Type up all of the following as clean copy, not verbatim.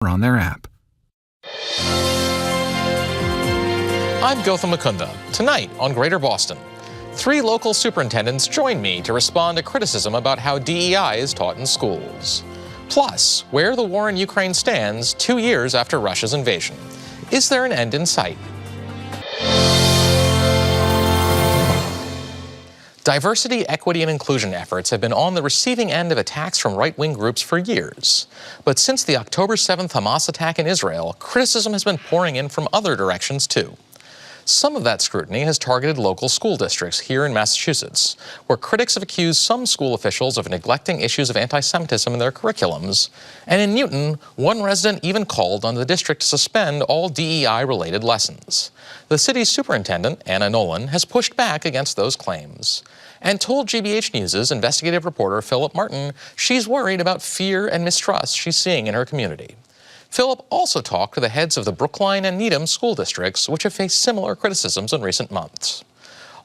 on their app. I'm Gautam Mukunda. Tonight on Greater Boston, 3 local superintendents join me to respond to criticism about how DEI is taught in schools. Plus, where the war in Ukraine stands 2 years after Russia's invasion. Is there an end in sight? Diversity, equity, and inclusion efforts have been on the receiving end of attacks from right-wing groups for years. But since the October 7th Hamas attack in Israel, criticism has been pouring in from other directions too. Some of that scrutiny has targeted local school districts here in Massachusetts, where critics have accused some school officials of neglecting issues of anti-Semitism in their curriculums. And in Newton, one resident even called on the district to suspend all DEI-related lessons. The city's superintendent, Anna Nolin, has pushed back against those claims and told GBH News' investigative reporter Philip Martin she's worried about fear and mistrust she's seeing in her community. Philip also talked to the heads of the Brookline and Needham school districts, which have faced similar criticisms in recent months.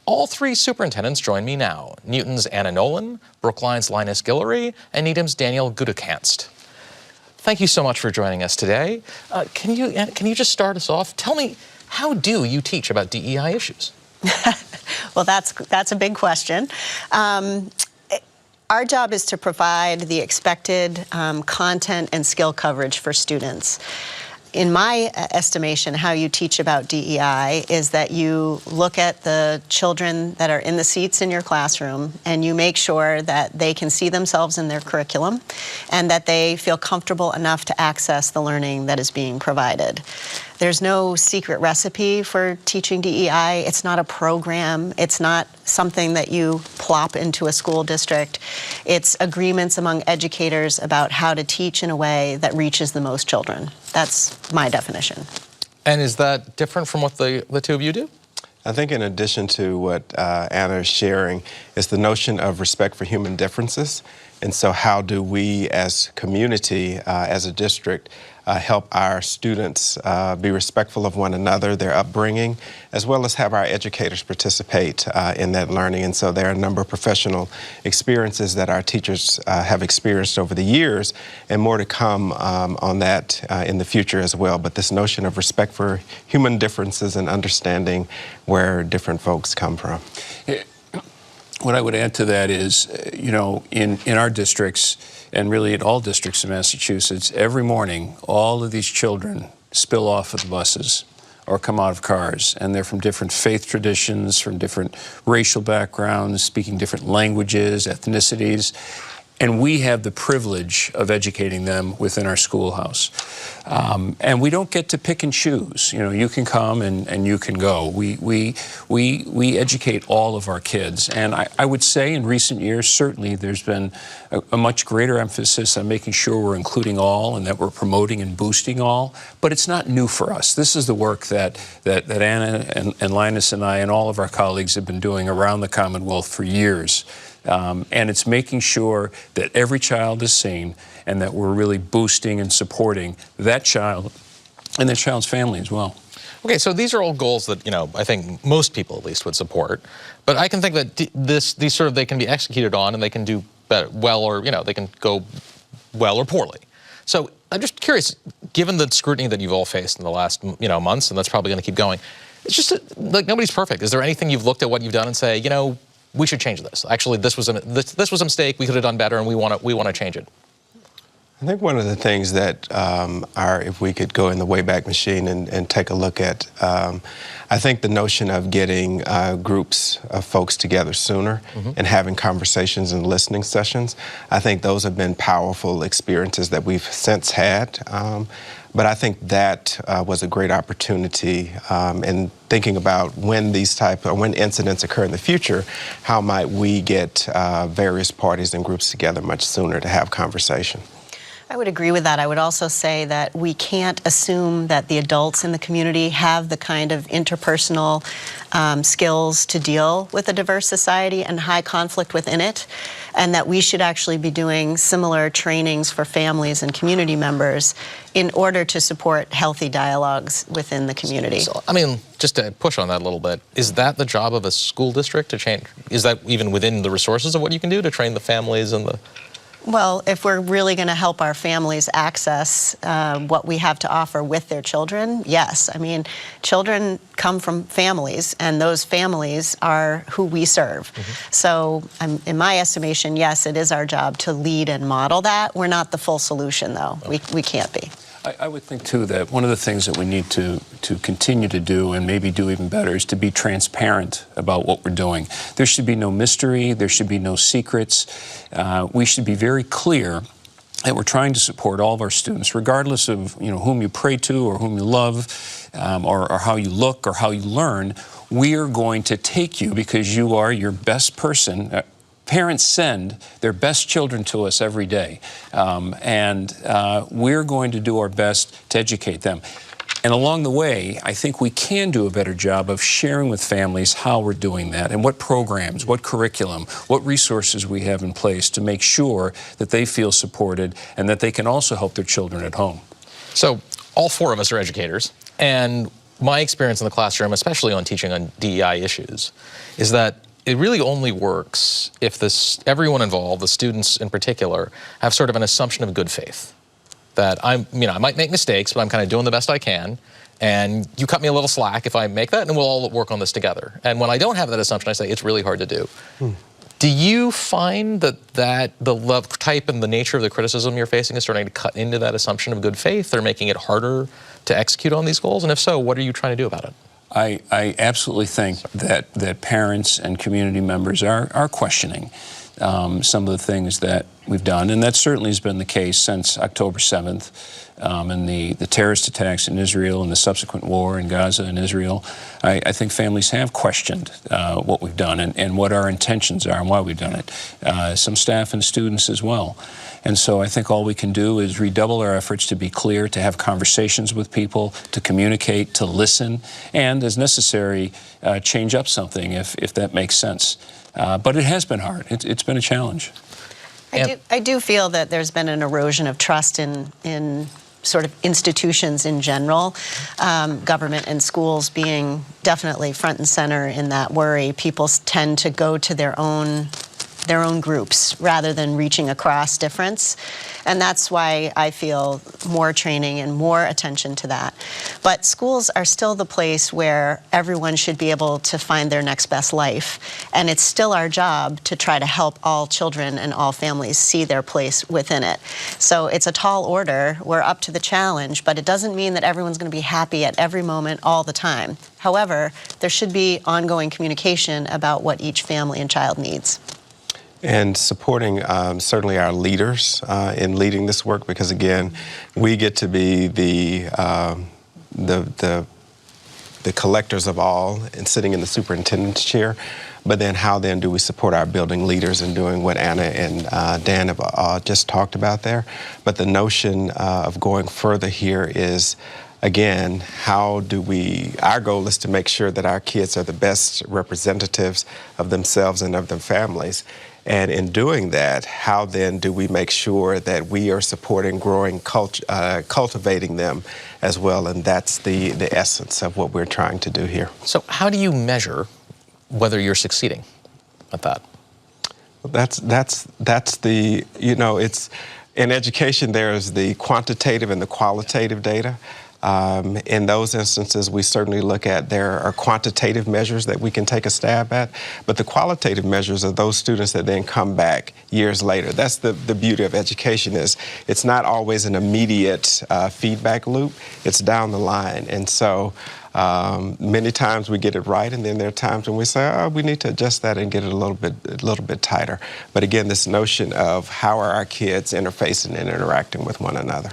All 3 superintendents join me now: Newton's Anna Nolin, Brookline's Linus Guillory, and Needham's Daniel Gutekanst. Thank you so much for joining us today. Can you just start us off? Tell me, how do you teach about DEI issues? Well, that's a big question. Our job is to provide the expected content and skill coverage for students. In my estimation, how you teach about DEI is that you look at the children that are in the seats in your classroom and you make sure that they can see themselves in their curriculum and that they feel comfortable enough to access the learning that is being provided. There's no secret recipe for teaching DEI. It's not a program. It's not something that you plop into a school district. It's agreements among educators about how to teach in a way that reaches the most children. That's my definition. And is that different from what the 2 of you do? I think in addition to what Anna is sharing is the notion of respect for human differences. And so how do we as community, as a district, help our students be respectful of one another, their upbringing, as well as have our educators participate in that learning. And so there are a number of professional experiences that our teachers have experienced over the years, and more to come on that in the future as well. But this notion of respect for human differences and understanding where different folks come from. What I would add to that is, you know, in our districts, and really in all districts in Massachusetts, every morning, all of these children spill off of the buses or come out of cars, and they're from different faith traditions, from different racial backgrounds, speaking different languages, ethnicities. And we have the privilege of educating them within our schoolhouse. And we don't get to pick and choose. You know, you can come and you can go. We educate all of our kids. And I would say in recent years, certainly there's been a much greater emphasis on making sure we're including all and that we're promoting and boosting all. But it's not new for us. This is the work that Anna and Linus and I and all of our colleagues have been doing around the Commonwealth for years. And it's making sure that every child is seen and that we're really boosting and supporting that child and that child's family as well. Okay, so these are all goals that, you know, I think most people at least would support. But I can think that these sort of, they can be executed on and they can do better, well, or, you know, they can go well or poorly. So I'm just curious, given the scrutiny that you've all faced in the last, you know, months, and that's probably going to keep going, it's just like nobody's perfect. Is there anything you've looked at what you've done and say, you know, we should change this? Actually, this was a mistake. We could have done better, and we want to change it. I think one of the things that if we could go in the Wayback Machine and take a look at, I think the notion of getting groups of folks together sooner and having conversations and listening sessions, I think those have been powerful experiences that we've since had. But I think that was a great opportunity in thinking about when when incidents occur in the future, how might we get various parties and groups together much sooner to have conversation. I would agree with that. I would also say that we can't assume that the adults in the community have the kind of interpersonal skills to deal with a diverse society and high conflict within it, and that we should actually be doing similar trainings for families and community members in order to support healthy dialogues within the community. So, I mean, just to push on that a little bit, is that the job of a school district to change? Is that even within the resources of what you can do to train the families and the... Well, if we're really going to help our families access what we have to offer with their children, yes. I mean, children come from families, and those families are who we serve. So in my estimation, yes, it is our job to lead and model that. We're not the full solution, though. We can't be. I would think, too, that one of the things that we need to continue to do, and maybe do even better, is to be transparent about what we're doing. There should be no mystery. There should be no secrets. We should be very clear that we're trying to support all of our students, regardless of whom you pray to or whom you love, or how you look or how you learn. We are going to take you because you are your best person. Parents send their best children to us every day, and we're going to do our best to educate them. And along the way, I think we can do a better job of sharing with families how we're doing that and what programs, what curriculum, what resources we have in place to make sure that they feel supported and that they can also help their children at home. So all four of us are educators, and my experience in the classroom, especially on teaching on DEI issues, is that it really only works if everyone involved, the students in particular, have sort of an assumption of good faith. That I might make mistakes, but I'm kind of doing the best I can, and you cut me a little slack if I make that, and we'll all work on this together. And when I don't have that assumption, I say it's really hard to do. Do you find that the type and the nature of the criticism you're facing is starting to cut into that assumption of good faith, or making it harder to execute on these goals? And if so, what are you trying to do about it? I absolutely think that parents and community members are questioning some of the things that we've done, and that certainly has been the case since October 7th and the terrorist attacks in Israel and the subsequent war in Gaza and Israel. I think families have questioned what we've done and what our intentions are and why we've done it. Some staff and students as well. And so I think all we can do is redouble our efforts to be clear, to have conversations with people, to communicate, to listen, and, as necessary, change up something if that makes sense. But it has been hard. It's been a challenge. I do feel that there's been an erosion of trust in sort of institutions in general, government and schools being definitely front and center in that worry. People tend to go to their own groups rather than reaching across difference. And that's why I feel more training and more attention to that. But schools are still the place where everyone should be able to find their next best life. And it's still our job to try to help all children and all families see their place within it. So it's a tall order. We're up to the challenge, but it doesn't mean that everyone's going to be happy at every moment all the time. However, there should be ongoing communication about what each family and child needs. And supporting certainly our leaders in leading this work, because again, we get to be the collectors of all and sitting in the superintendent's chair. But then how then do we support our building leaders in doing what Anna and Dan have just talked about there? But the notion of going further here is, again, how do our goal is to make sure that our kids are the best representatives of themselves and of their families. And in doing that, how then do we make sure that we are supporting, growing, cultivating them as well? And that's the essence of what we're trying to do here. So how do you measure whether you're succeeding at that? That's the, it's in education, there's the quantitative and the qualitative data. In those instances, we certainly look at there are quantitative measures that we can take a stab at, but the qualitative measures are those students that then come back years later. That's the beauty of education, is it's not always an immediate feedback loop. It's down the line. And so many times we get it right, and then there are times when we say, oh, we need to adjust that and get it a little bit tighter. But again, this notion of how are our kids interfacing and interacting with one another.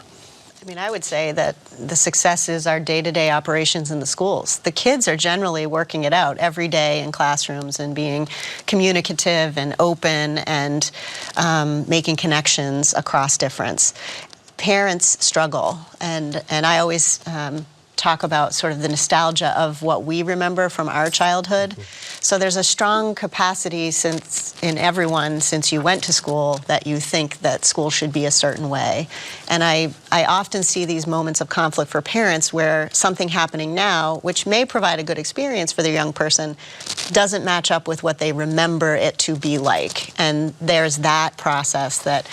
I mean, I would say that the success is our day-to-day operations in the schools. The kids are generally working it out every day in classrooms and being communicative and open and making connections across difference. Parents struggle, and I always talk about sort of the nostalgia of what we remember from our childhood. So there's a strong capacity in everyone since you went to school that you think that school should be a certain way. And I often see these moments of conflict for parents where something happening now, which may provide a good experience for their young person, doesn't match up with what they remember it to be like. And there's that process that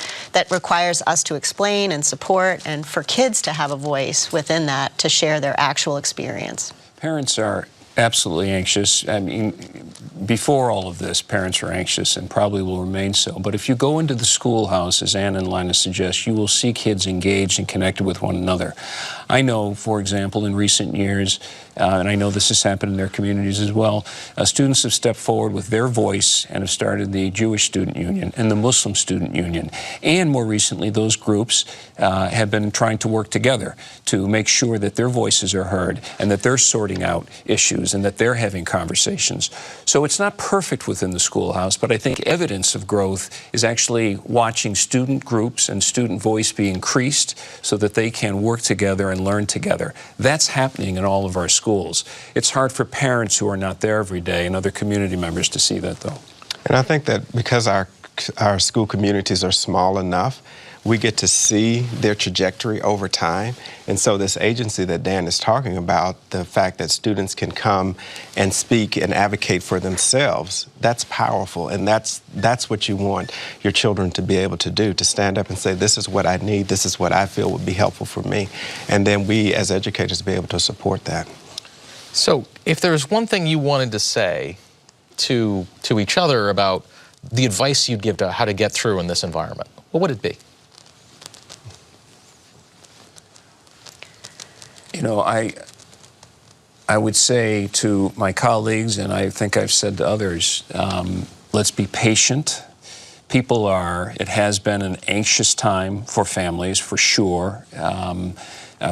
requires us to explain and support, and for kids to have a voice within that to share their actual experience. Parents are absolutely anxious. I mean, before all of this, parents were anxious and probably will remain so. But if you go into the schoolhouse, as Anna and Linus suggest, you will see kids engaged and connected with one another. I know, for example, in recent years, and I know this has happened in their communities as well, students have stepped forward with their voice and have started the Jewish Student Union and the Muslim Student Union. And more recently, those groups have been trying to work together to make sure that their voices are heard and that they're sorting out issues and that they're having conversations. So it's not perfect within the schoolhouse, but I think evidence of growth is actually watching student groups and student voice be increased so that they can work together and learn together. That's happening in all of our schools. It's hard for parents who are not there every day and other community members to see that, though. And I think that because our school communities are small enough, we get to see their trajectory over time. And so this agency that Dan is talking about, the fact that students can come and speak and advocate for themselves, that's powerful. And that's what you want your children to be able to do, to stand up and say, this is what I need, this is what I feel would be helpful for me. And then we as educators be able to support that. So if there's one thing you wanted to say to each other about the advice you'd give to how to get through in this environment, what would it be? You know, I would say to my colleagues, and I think I've said to others, let's be patient. It has been an anxious time for families, for sure,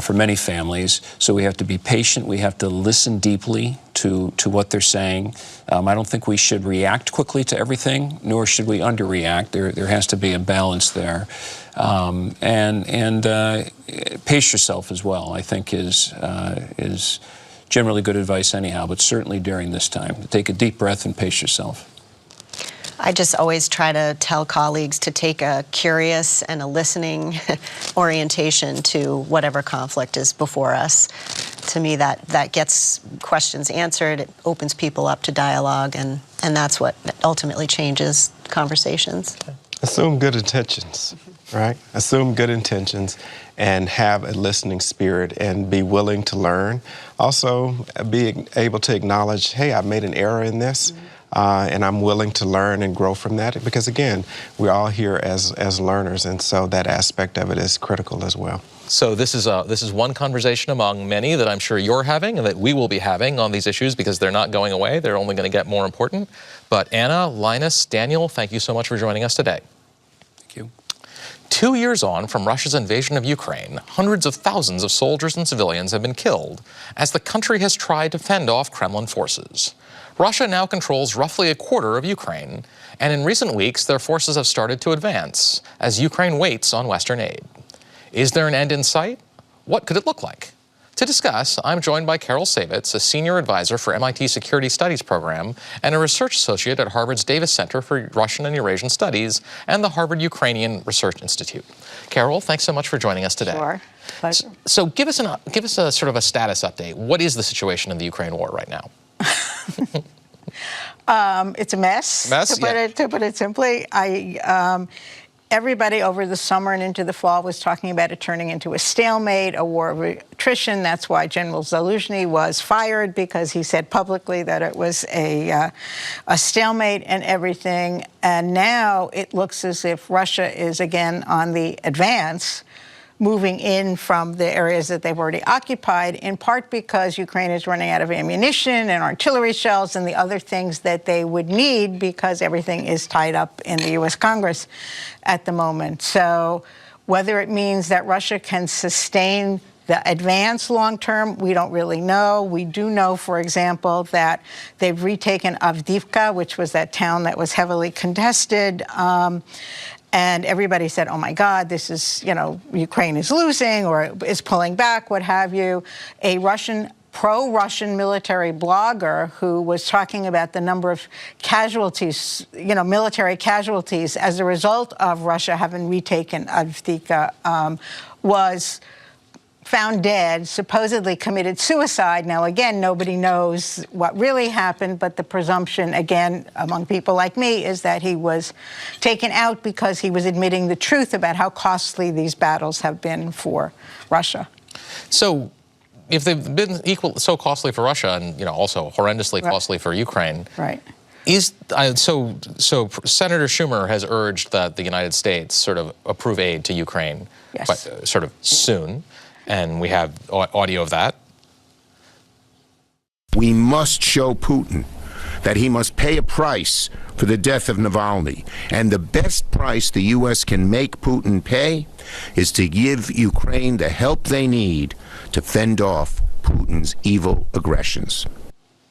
for many families. So we have to be patient. We have to listen deeply to what they're saying. I don't think we should react quickly to everything, nor should we underreact. There has to be a balance there. And pace yourself as well, I think is generally good advice anyhow, but certainly during this time. Take a deep breath and pace yourself. I just always try to tell colleagues to take a curious and a listening orientation to whatever conflict is before us. To me, that gets questions answered, it opens people up to dialogue, and that's what ultimately changes conversations. Assume good intentions, right? Assume good intentions and have a listening spirit and be willing to learn. Also, be able to acknowledge, hey, I made an error in this. And I'm willing to learn and grow from that because, again, we're all here as learners, and so that aspect of it is critical as well. So this is one conversation among many that I'm sure you're having and that we will be having on these issues because they're not going away. They're only going to get more important. But Anna, Linus, Daniel, thank you so much for joining us today. Thank you. 2 years on from Russia's invasion of Ukraine, hundreds of thousands of soldiers and civilians have been killed as the country has tried to fend off Kremlin forces. Russia now controls roughly a quarter of Ukraine, and in recent weeks their forces have started to advance as Ukraine waits on Western aid. Is there an end in sight? What could it look like? To discuss, I'm joined by Carol Savietz, a senior advisor for MIT Security Studies program and a research associate at Harvard's Davis Center for Russian and Eurasian Studies and the Harvard Ukrainian Research Institute. Carol, thanks so much for joining us today. Sure, pleasure. So give us a sort of a status update. What is the situation in the Ukraine war right now? It's a mess, to put it simply. Everybody over the summer and into the fall was talking about it turning into a stalemate, a war of attrition. That's why General Zaluzhny was fired, because he said publicly that it was a stalemate and everything. And now it looks as if Russia is again on the advance, moving in from the areas that they've already occupied, in part because Ukraine is running out of ammunition and artillery shells and the other things that they would need because everything is tied up in the U.S. Congress at the moment. So whether it means that Russia can sustain the advance long term, we don't really know. We do know, for example, that they've retaken Avdiivka, which was that town that was heavily contested. And everybody said, oh, my God, this is, Ukraine is losing or is pulling back, what have you. A pro-Russian military blogger who was talking about the number of casualties, military casualties as a result of Russia having retaken Avdiivka was found dead, supposedly committed suicide. Now, again, nobody knows what really happened, but the presumption, again, among people like me, is that he was taken out because he was admitting the truth about how costly these battles have been for Russia. So if they've been so costly for Russia and, also horrendously costly for Ukraine, right. So Senator Schumer has urged that the United States sort of approve aid to Ukraine, yes, sort of soon. And we have audio of that. We must show Putin that he must pay a price for the death of Navalny. And the best price the U.S. can make Putin pay is to give Ukraine the help they need to fend off Putin's evil aggressions.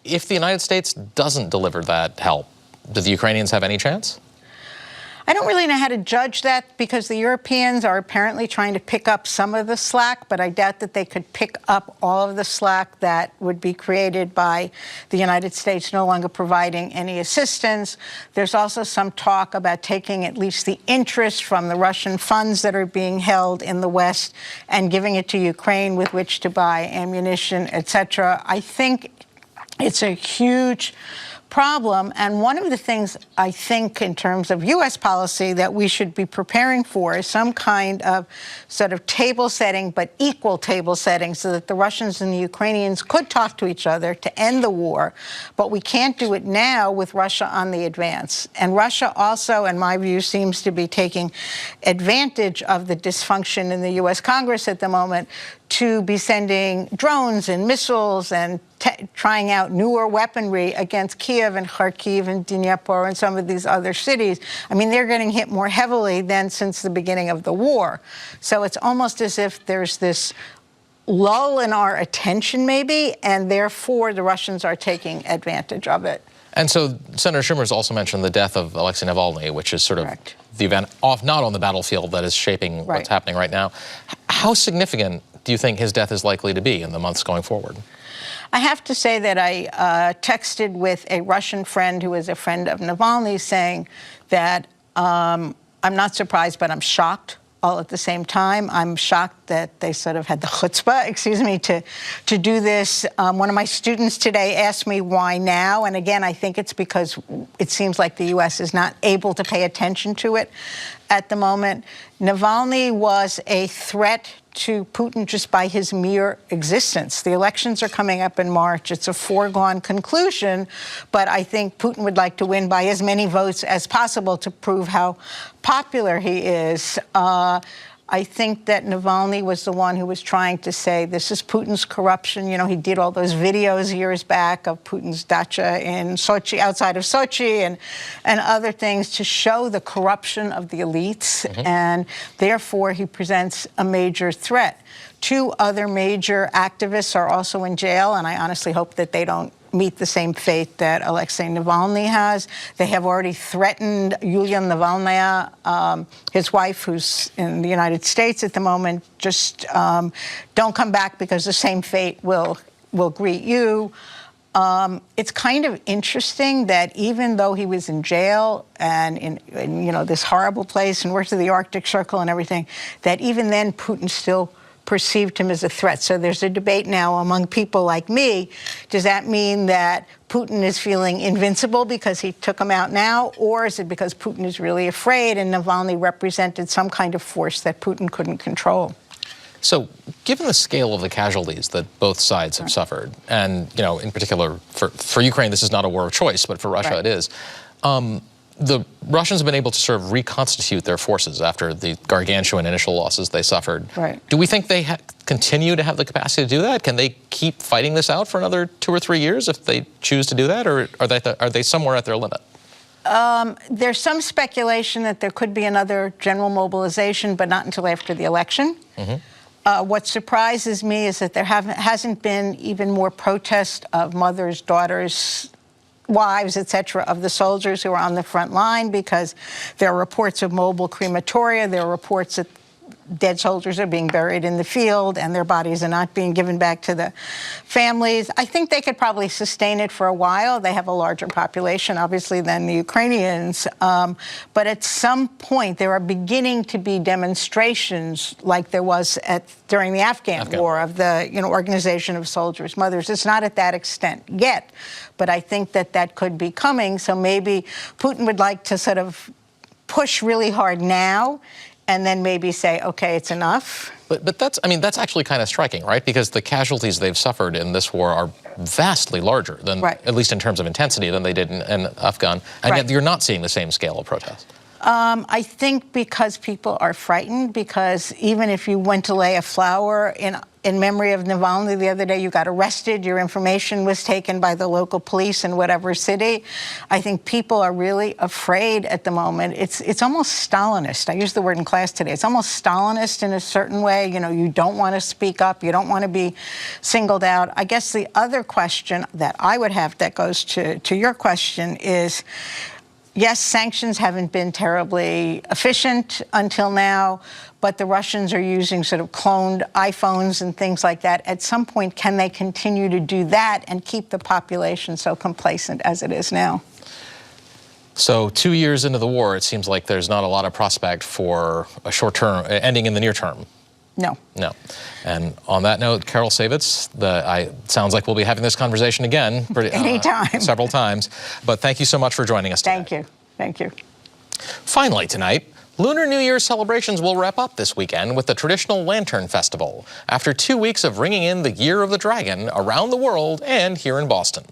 If the United States doesn't deliver that help, do the Ukrainians have any chance? I don't really know how to judge that because the Europeans are apparently trying to pick up some of the slack, but I doubt that they could pick up all of the slack that would be created by the United States no longer providing any assistance. There's also some talk about taking at least the interest from the Russian funds that are being held in the West and giving it to Ukraine with which to buy ammunition, etc. I think it's a huge problem, and one of the things I think in terms of U.S. policy that we should be preparing for is some kind of sort of table setting, but equal table setting, so that the Russians and the Ukrainians could talk to each other to end the war, but we can't do it now with Russia on the advance. And Russia also, in my view, seems to be taking advantage of the dysfunction in the U.S. Congress at the moment to be sending drones and missiles and trying out newer weaponry against Kiev and Kharkiv and Dnipro and some of these other cities. I mean, they're getting hit more heavily than since the beginning of the war. So it's almost as if there's this lull in our attention, maybe, and therefore the Russians are taking advantage of it. And so Senator Schumer's also mentioned the death of Alexei Navalny, which is sort of Correct. the event not on the battlefield that is shaping what's happening right now. How significant do you think his death is likely to be in the months going forward? I have to say that I texted with a Russian friend who is a friend of Navalny saying that I'm not surprised, but I'm shocked all at the same time. I'm shocked that they sort of had the chutzpah, to do this. One of my students today asked me why now, and again, I think it's because it seems like the U.S. is not able to pay attention to it at the moment. Navalny was a threat to Putin just by his mere existence. The elections are coming up in March. It's a foregone conclusion, but I think Putin would like to win by as many votes as possible to prove how popular he is. I think that Navalny was the one who was trying to say this is Putin's corruption. You know, he did all those videos years back of Putin's dacha in Sochi, outside of Sochi, and other things to show the corruption of the elites. Mm-hmm. And therefore, he presents a major threat. Two other major activists are also in jail, and I honestly hope that they don't meet the same fate that Alexei Navalny has. They have already threatened Yulia Navalnaya, his wife, who's in the United States at the moment, just don't come back because the same fate will greet you. It's kind of interesting that even though he was in jail and in this horrible place and worked at the Arctic Circle and everything, that even then Putin still perceived him as a threat. So there's a debate now among people like me. Does that mean that Putin is feeling invincible because he took him out now? Or is it because Putin is really afraid and Navalny represented some kind of force that Putin couldn't control? So given the scale of the casualties that both sides have suffered, and in particular for Ukraine, this is not a war of choice, but for Russia it is, the Russians have been able to sort of reconstitute their forces after the gargantuan initial losses they suffered. Right. Do we think they continue to have the capacity to do that? Can they keep fighting this out for another 2 or 3 years if they choose to do that, or are they somewhere at their limit? There's some speculation that there could be another general mobilization, but not until after the election. Mm-hmm. What surprises me is that there hasn't been even more protest of mothers, daughters, wives, etc., of the soldiers who are on the front line, because there are reports of mobile crematoria. There are reports that dead soldiers are being buried in the field and their bodies are not being given back to the families. I think they could probably sustain it for a while. They have a larger population, obviously, than the Ukrainians. But at some point, there are beginning to be demonstrations like there was during the Afghan War of the Organization of Soldiers' Mothers. It's not at that extent yet, but I think that could be coming. So maybe Putin would like to sort of push really hard now and then maybe say, okay, it's enough. But that's actually kind of striking, right? Because the casualties they've suffered in this war are vastly larger than, at least in terms of intensity, than they did in Afghan. And yet you're not seeing the same scale of protest. I think because people are frightened, because even if you went to lay a flower in memory of Navalny the other day, you got arrested, your information was taken by the local police in whatever city. I think people are really afraid at the moment. It's almost Stalinist. I used the word in class today. It's almost Stalinist in a certain way. You don't want to speak up. You don't want to be singled out. I guess the other question that I would have that goes to your question is, yes, sanctions haven't been terribly efficient until now, but the Russians are using sort of cloned iPhones and things like that. At some point, can they continue to do that and keep the population so complacent as it is now? So 2 years into the war, it seems like there's not a lot of prospect for a short-term ending in the near term. No. No. And on that note, Carol Savietz, sounds like we'll be having this conversation again anytime, several times. But thank you so much for joining us today. Thank you. Thank you. Finally tonight, Lunar New Year celebrations will wrap up this weekend with the traditional Lantern Festival, after 2 weeks of ringing in the Year of the Dragon around the world and here in Boston.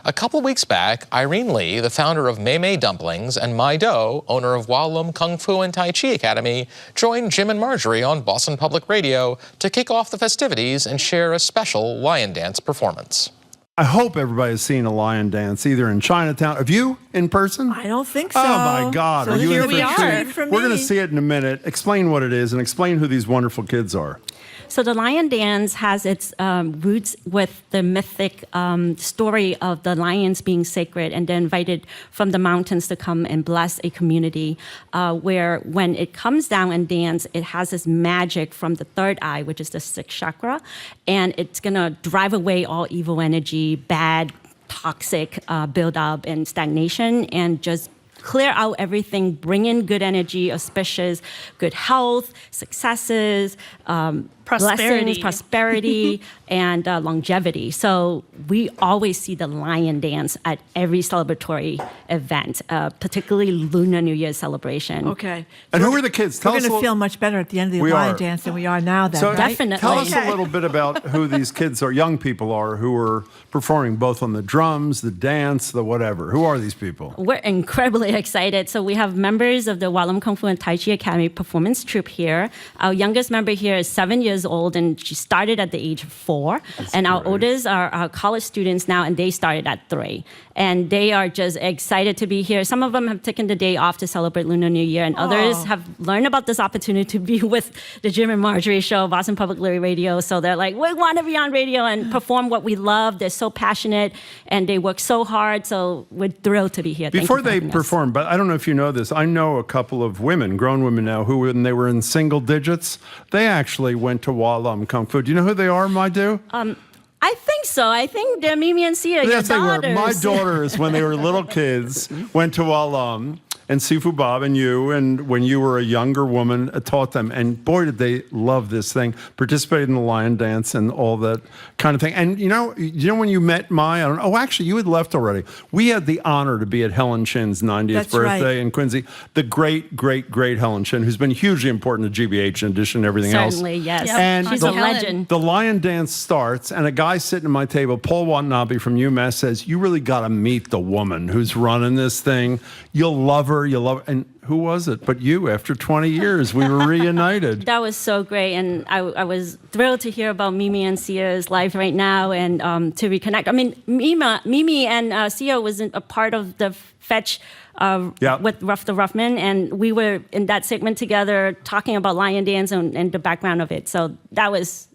A couple weeks back, Irene Lee, the founder of Mei Mei Dumplings, and Mai Do, owner of Walum Kung Fu and Tai Chi Academy, joined Jim and Marjorie on Boston Public Radio to kick off the festivities and share a special lion dance performance. I hope everybody's seen a lion dance, either in Chinatown. Have you in person? I don't think so. Oh my God! So are you here in we for a treat? are. We're going to see it in a minute. Explain what it is and explain who these wonderful kids are. So the lion dance has its roots with the mythic story of the lions being sacred and then invited from the mountains to come and bless a community, where when it comes down and dance, it has this magic from the third eye, which is the sixth chakra, and it's going to drive away all evil energy, bad, toxic buildup and stagnation, and just clear out everything, bring in good energy, auspicious, good health, successes, blessings, prosperity, and longevity. So we always see the lion dance at every celebratory event, particularly Lunar New Year celebration. Okay. And who are the kids? We're going to feel much better at the end of the lion dance than we are now. Then, so right? Definitely. Tell us a little bit about who these kids are, young people are, who are performing both on the drums, the dance, the whatever. Who are these people? We're incredibly excited. So we have members of the Walum Kung Fu and Tai Chi Academy performance troupe here. Our youngest member here is 7 years old, and she started at the age of 4. And our oldest are college students now, and they started at 3. And they are just excited to be here. Some of them have taken the day off to celebrate Lunar New Year, and others have learned about this opportunity to be with the Jim and Marjorie show, Boston Public Radio. So they're like, we want to be on radio and perform what we love. They're so passionate, and they work so hard. So we're thrilled to be here. Before they perform, but I don't know if you know this, I know a couple of women, grown women now, who when they were in single digits, they actually went to Walum Kung Fu. Do you know who they are, Mai Do? I think so. I think they're Mimi and Sia, your Yes, they were. daughters. My daughters, when they were little kids, went to Walum, and Sifu Bob and you, and when you were a younger woman, taught them. And boy, did they love this thing, participated in the lion dance and all that kind of thing. And you know when you met Mai, I don't know, oh, actually, you had left already. We had the honor to be at Helen Chin's 90th birthday in Quincy. The great, great, great Helen Chin, who's been hugely important to GBH in addition to everything else. Certainly, yes. Yep. And she's a legend. The lion dance starts, and a guy sitting at my table, Paul Watanabe from UMass, says, you really got to meet the woman who's running this thing. You'll love her. You'll love her. And who was it but you? After 20 years, we were reunited. That was so great, and I was thrilled to hear about Mimi and Sia's life right now, and to reconnect. I mean, Mimi and Sia was a part of the Fetch with Ruff the Ruffman, and we were in that segment together talking about lion dance and the background of it. So that was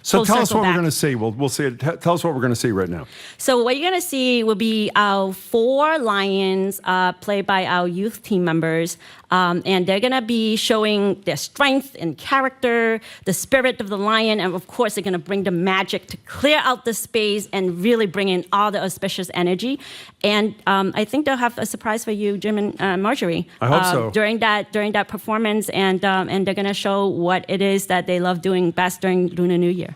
So tell us circle what back. we're going to see. We'll see it. Tell us what we're going to see right now. So what you're going to see will be our 4 lions played by our youth team members. And they're going to be showing their strength and character, the spirit of the lion, and of course, they're going to bring the magic to clear out the space and really bring in all the auspicious energy. And I think they'll have a surprise for you, Jim and Marjorie. I hope so. During that performance, and they're going to show what it is that they love doing best during Lunar New Year.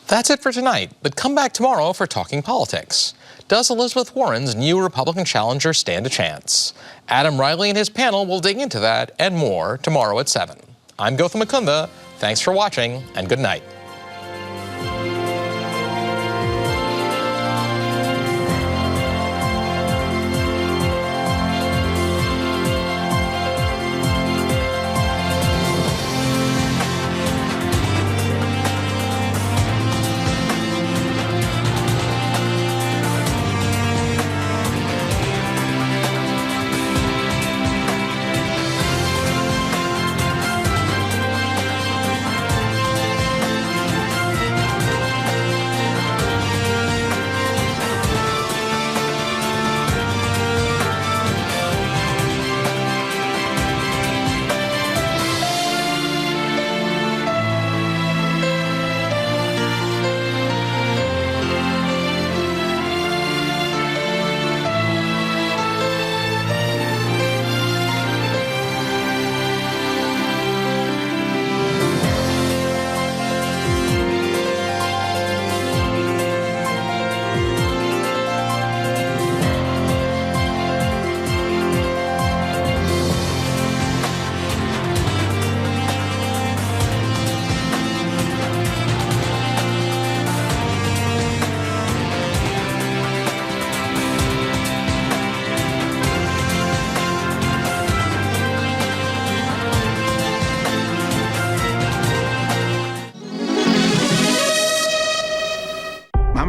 That's it for tonight, but come back tomorrow for Talking Politics. Does Elizabeth Warren's new Republican challenger stand a chance? Adam Riley and his panel will dig into that and more tomorrow at 7. I'm Gautam Mukunda. Thanks for watching, and good night.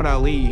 Ali